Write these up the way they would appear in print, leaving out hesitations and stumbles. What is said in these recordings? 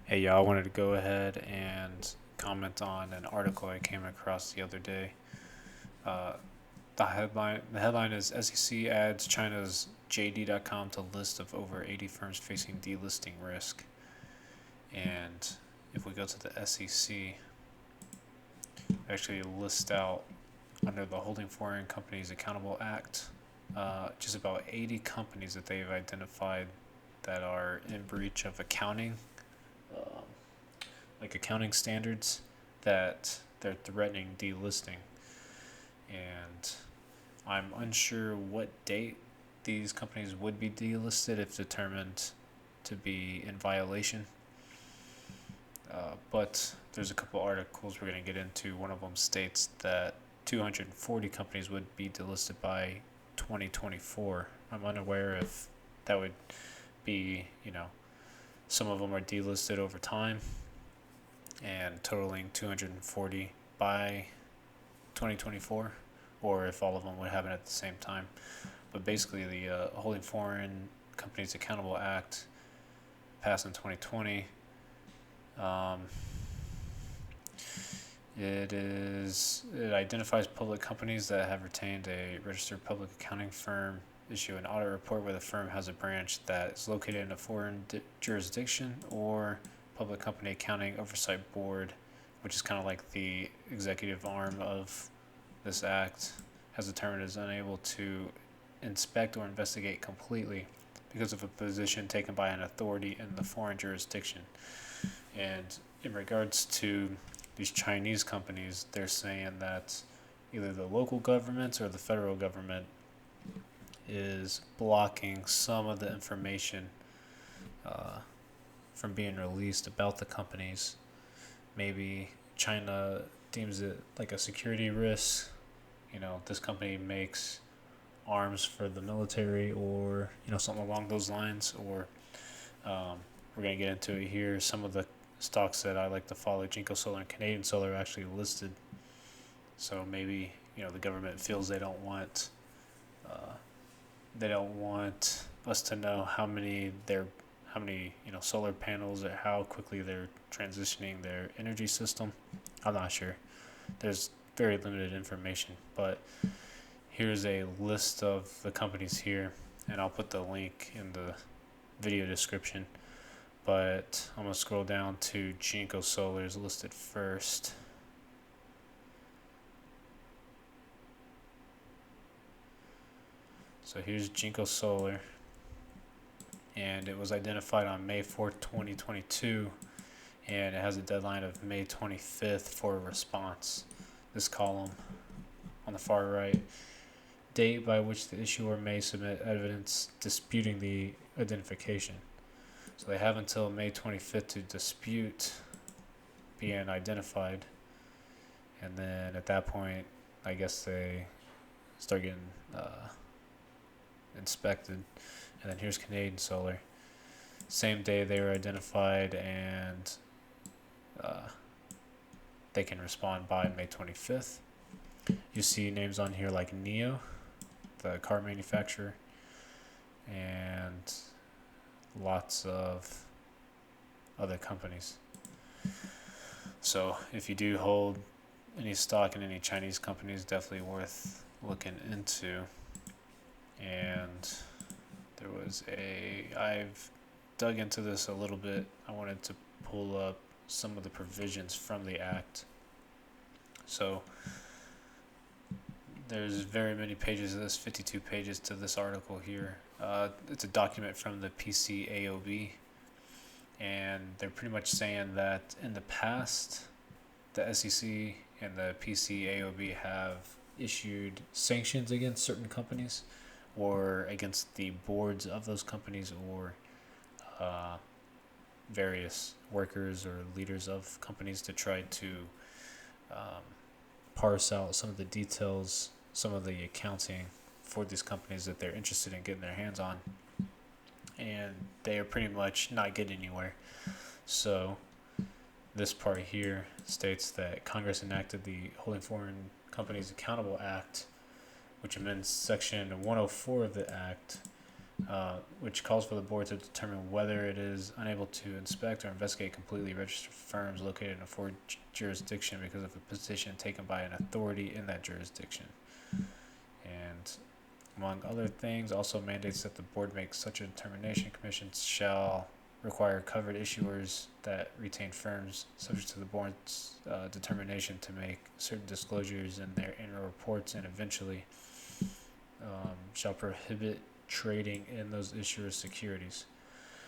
Hey y'all, I wanted to go ahead and comment on an article I came across the other day. Uh, the headline is SEC adds China's JD.com to list of over 80 firms facing delisting risk. And if we go to the SEC, actually list out under the Holding Foreign Companies Accountable Act, just about 80 companies that they've identified that are in breach of accounting um, like accounting standards that they're threatening delisting. And I'm unsure what date these companies would be delisted if determined to be in violation. But there's a couple articles we're going to get into. One of them states that 240 companies would be delisted by 2024. I'm unaware if that would be, some of them are delisted over time and totaling 240 by 2024, or if all of them would happen at the same time. But basically, the Holding Foreign Companies Accountable Act passed in 2020. Um, it identifies public companies that have retained a registered public accounting firm issue an audit report where the firm has a branch that is located in a foreign jurisdiction, or public company accounting oversight board, which is kind of like the executive arm of this act, has determined it is unable to inspect or investigate completely because of a position taken by an authority in the foreign jurisdiction. And in regards to these Chinese companies, they're saying that either the local governments or the federal government is blocking some of the information uh, from being released about the companies. Maybe China deems it like a security risk. This company makes arms for the military, or something along those lines. Or we're gonna get into it here. Some of the stocks that I like to follow, Jinko Solar and Canadian Solar, are actually listed. So maybe the government feels uh, they don't want us to know how many solar panels, or how quickly they're transitioning their energy system. I'm not sure. There's very limited information, but here's a list of the companies here, and I'll put the link in the video description. But I'm gonna scroll down to Jinko Solar is listed first. So here's Jinko Solar, and it was identified on May 4th, 2022, and it has a deadline of May 25th for a response. This column on the far right, date by which the issuer may submit evidence disputing the identification. So they have until May 25th to dispute being identified, and then at that point, I guess they start getting inspected. And then here's Canadian Solar. Same day they were identified, and uh, they can respond by May 25th. You see names on here like NIO, the car manufacturer, and lots of other companies. So if you do hold any stock in any Chinese companies, definitely worth looking into. And I've dug into this a little bit. I wanted to pull up some of the provisions from the act. So there's very many pages of this, 52 pages to this article here. It's a document from the PCAOB, and they're pretty much saying that in the past, the SEC and the PCAOB have issued sanctions against certain companies, or against the boards of those companies, or various workers or leaders of companies, to try to um, parse out some of the details, some of the accounting for these companies that they're interested in getting their hands on. And they are pretty much not getting anywhere. So this part here states that Congress enacted the Holding Foreign Companies Accountable Act, which amends Section 104 of the Act which calls for the board to determine whether it is unable to inspect or investigate completely registered firms located in a foreign jurisdiction because of a position taken by an authority in that jurisdiction. And among other things, also mandates that the board make such a determination. Commissions shall require covered issuers that retain firms subject to the board's determination to make certain disclosures in their annual reports, and eventually shall prohibit trading in those issuers' securities.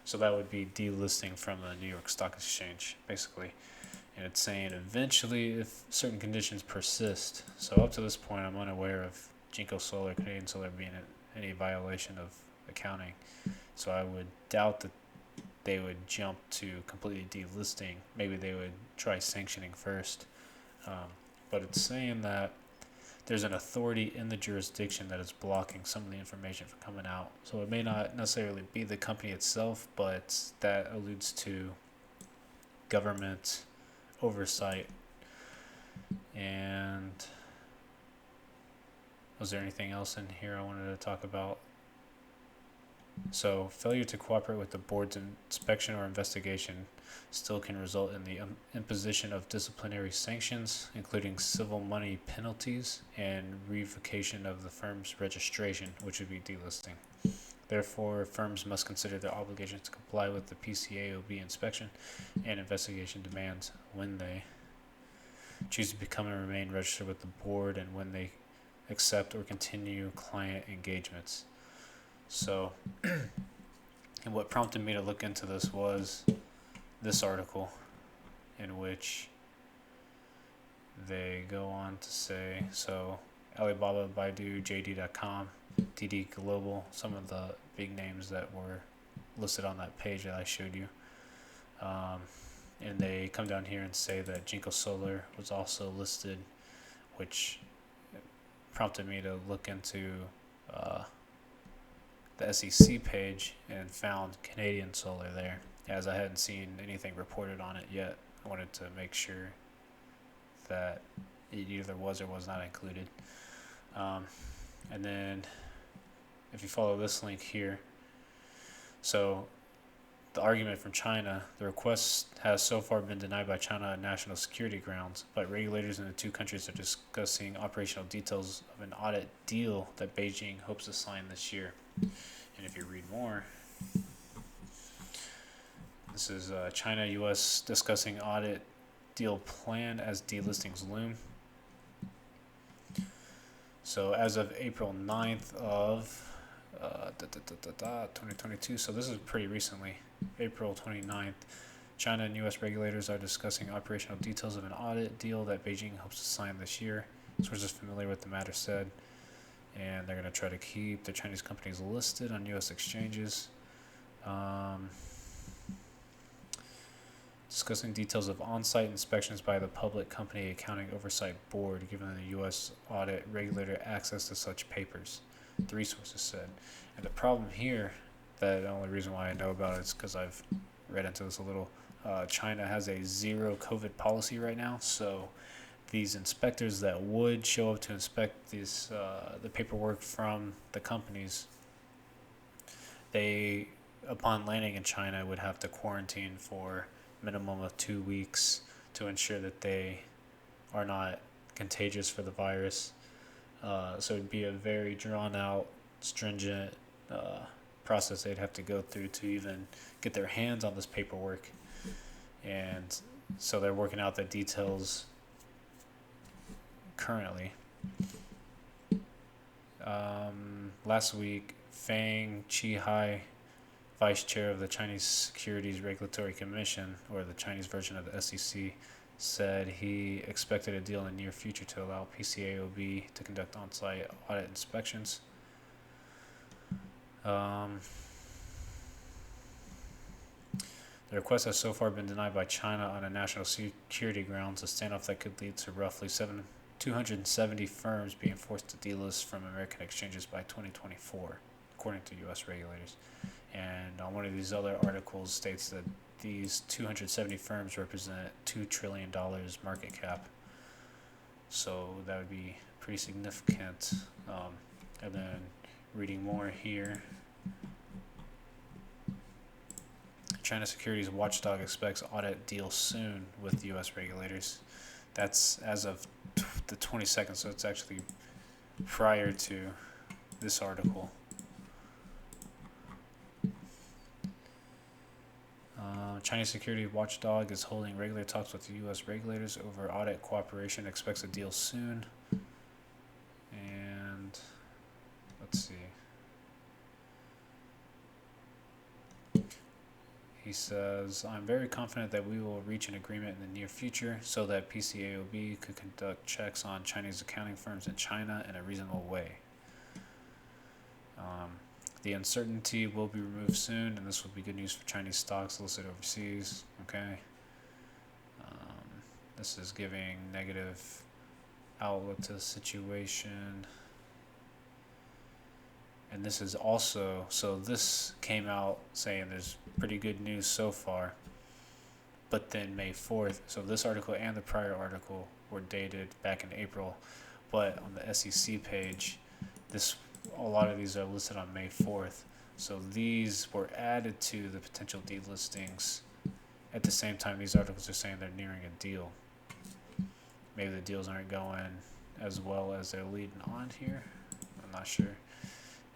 So that would be delisting from the New York Stock Exchange, basically. And it's saying eventually if certain conditions persist. So up to this point, I'm unaware of Jinko Solar, Canadian Solar being any violation of accounting. So I would doubt that they would jump to completely delisting. Maybe they would try sanctioning first. But it's saying that there's an authority in the jurisdiction that is blocking some of the information from coming out. So it may not necessarily be the company itself, but that alludes to government oversight. And was there anything else in here I wanted to talk about? So failure to cooperate with the board's inspection or investigation still can result in the imposition of disciplinary sanctions, including civil money penalties and revocation of the firm's registration, which would be delisting. Therefore, firms must consider their obligations to comply with the PCAOB inspection and investigation demands when they choose to become and remain registered with the board, and when they accept or continue client engagements. So, and what prompted me to look into this was this article, in which they go on to say, so Alibaba, Baidu, JD.com, DD Global, some of the big names that were listed on that page that I showed you. And they come down here and say that Jinko Solar was also listed, which prompted me to look into the SEC page and found Canadian Solar there, as I hadn't seen anything reported on it yet. I wanted to make sure that it either was or was not included. And then if you follow this link here, so the argument from China, the request has so far been denied by China on national security grounds, but regulators in the two countries are discussing operational details of an audit deal that Beijing hopes to sign this year. And if you read more, this is China-U.S. discussing audit deal plan as delistings loom. So as of April 9th of 2022, so this is pretty recently, April 29th, China and U.S. regulators are discussing operational details of an audit deal that Beijing hopes to sign this year. Sources familiar with the matter said, and they're going to try to keep the Chinese companies listed on U.S. exchanges. Discussing details of on-site inspections by the Public Company Accounting Oversight Board, giving the U.S. audit regulator access to such papers, the resources said. And the problem here, that the only reason why I know about it is because I've read into this a little, China has a zero COVID policy right now, so these inspectors that would show up to inspect these the paperwork from the companies, they, upon landing in China, would have to quarantine for minimum of 2 weeks to ensure that they are not contagious for the virus. So it'd be a very drawn out, stringent process they'd have to go through to even get their hands on this paperwork. And so they're working out the details currently. Last week, Fang Qihai, vice chair of the Chinese Securities Regulatory Commission, or the Chinese version of the SEC, said he expected a deal in the near future to allow PCAOB to conduct on-site audit inspections. The request has so far been denied by China on a national security grounds, a standoff that could lead to roughly 270 firms being forced to delist from American exchanges by 2024, according to U.S. regulators. And on one of these other articles states that these 270 firms represent $2 trillion market cap. So that would be pretty significant. And then reading more here, China securities watchdog expects audit deal soon with U.S. regulators. That's as of the 22nd, so it's actually prior to this article. Chinese security watchdog is holding regular talks with U.S. regulators over audit cooperation. Expects a deal soon. And let's see. He says, I'm very confident that we will reach an agreement in the near future so that PCAOB could conduct checks on Chinese accounting firms in China in a reasonable way. The uncertainty will be removed soon, and this will be good news for Chinese stocks listed overseas. Okay. This is giving negative outlook to the situation. And this is also, so this came out saying there's pretty good news so far. But then May 4th, so this article and the prior article were dated back in April. But on the SEC page, a lot of these are listed on May 4th. So these were added to the potential delistings. At the same time, these articles are saying they're nearing a deal. Maybe the deals aren't going as well as they're leading on here. I'm not sure.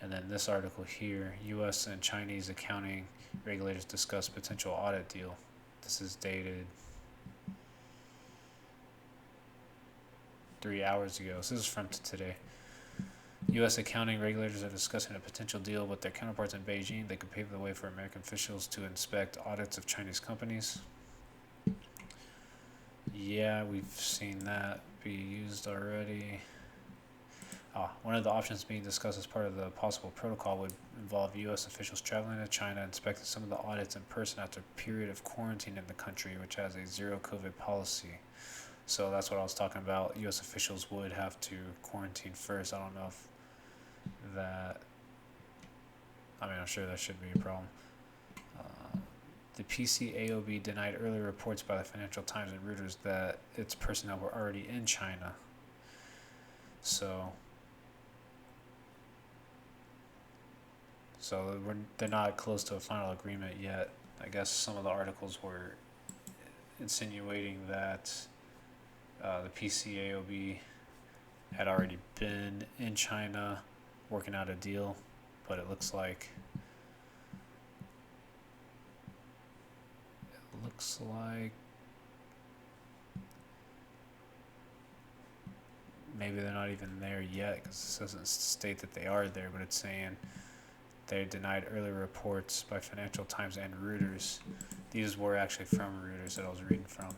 And then this article here, U.S. and Chinese accounting regulators discuss potential audit deal. This is dated 3 hours ago. So this is from today. U.S. accounting regulators are discussing a potential deal with their counterparts in Beijing that could pave the way for American officials to inspect audits of Chinese companies. Yeah, we've seen that be used already. One of the options being discussed as part of the possible protocol would involve U.S. officials traveling to China, inspecting some of the audits in person after a period of quarantine in the country, which has a zero COVID policy. So that's what I was talking about. U.S. officials would have to quarantine first. I don't know if I'm sure that should be a problem. The PCAOB denied earlier reports by the Financial Times and Reuters that its personnel were already in China. So they're not close to a final agreement yet. I guess some of the articles were insinuating that the PCAOB had already been in China working out a deal, but it looks like maybe they're not even there yet, because this doesn't state that they are there, but it's saying they denied earlier reports by Financial Times and Reuters. These were actually from Reuters that I was reading from.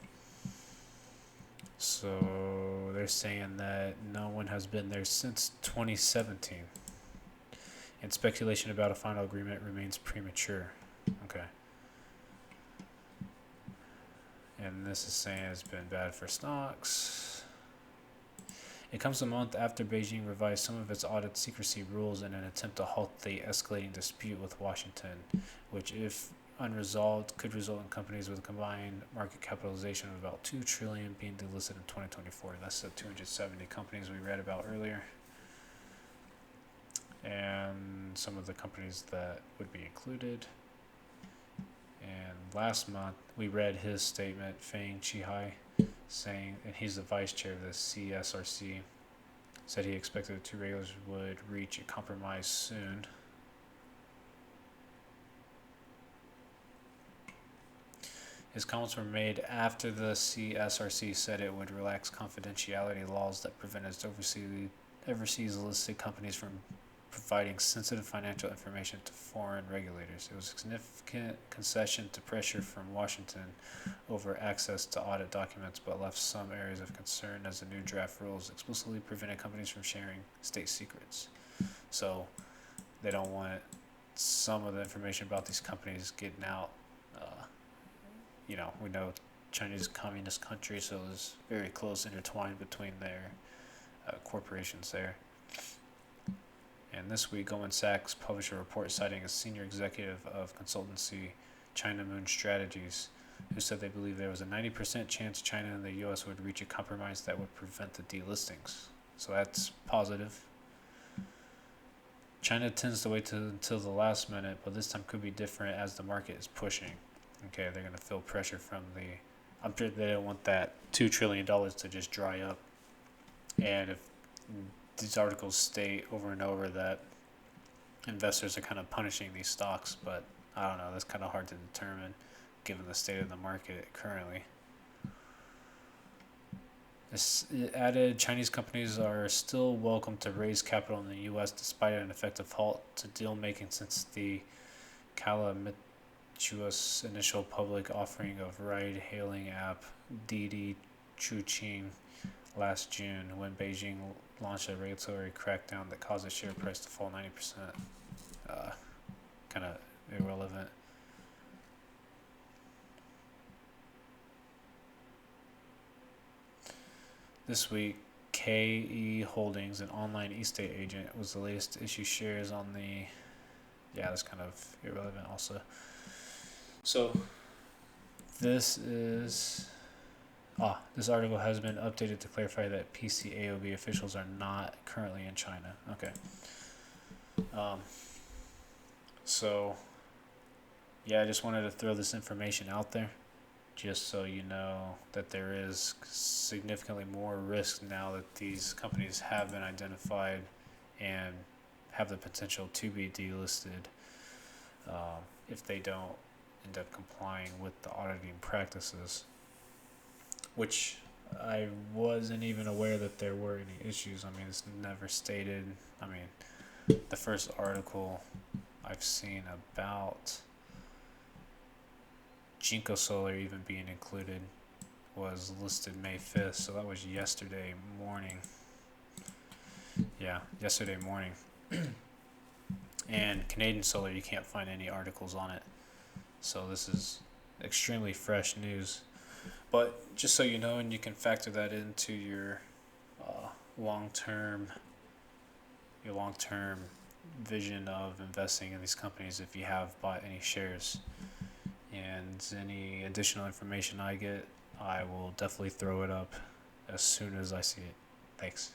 So they're saying that no one has been there since 2017. And speculation about a final agreement remains premature. Okay. And this is saying it's been bad for stocks. It comes a month after Beijing revised some of its audit secrecy rules in an attempt to halt the escalating dispute with Washington, which, if unresolved, could result in companies with a combined market capitalization of about $2 trillion being delisted in 2024. That's the 270 companies we read about earlier. And some of the companies that would be included. And last month, we read his statement, Feng Chihai, saying, and he's the vice chair of the CSRC, said he expected the two regulators would reach a compromise soon. His comments were made after the CSRC said it would relax confidentiality laws that prevent its overseas listed companies from providing sensitive financial information to foreign regulators. It was a significant concession to pressure from Washington over access to audit documents, but left some areas of concern as the new draft rules explicitly prevented companies from sharing state secrets. So they don't want some of the information about these companies getting out. We know China's a communist country, so there's very close intertwined between their corporations there. And this week, Goldman Sachs published a report citing a senior executive of consultancy China Moon Strategies, who said they believe there was a 90% chance China and the U.S. would reach a compromise that would prevent the delistings. So that's positive. China tends to wait until the last minute, but this time could be different as the market is pushing. Okay, they're going to feel pressure from the. I'm sure they don't want that $2 trillion to just dry up. And if these articles state over and over that investors are kind of punishing these stocks, but I don't know, that's kind of hard to determine given the state of the market currently. This added Chinese companies are still welcome to raise capital in the U.S. despite an effective halt to deal making since the calamitous initial public offering of ride-hailing app Didi Chuqing last June, when Beijing launched a regulatory crackdown that caused the share price to fall 90%. Kind of irrelevant. This week, KE Holdings, an online estate agent, was the latest to issue shares on the. Yeah, that's kind of irrelevant also. So, this is. This article has been updated to clarify that PCAOB officials are not currently in China. Okay. So, yeah, I just wanted to throw this information out there just so you know that there is significantly more risk now that these companies have been identified and have the potential to be delisted if they don't end up complying with the auditing practices, which I wasn't even aware that there were any issues. I mean, it's never stated. I mean, the first article I've seen about Jinko Solar even being included was listed May 5th, so that was yesterday morning. Yeah, yesterday morning. And Canadian Solar, you can't find any articles on it. So this is extremely fresh news. But just so you know, and you can factor that into your long-term vision of investing in these companies if you have bought any shares. And any additional information I get, I will definitely throw it up as soon as I see it. Thanks.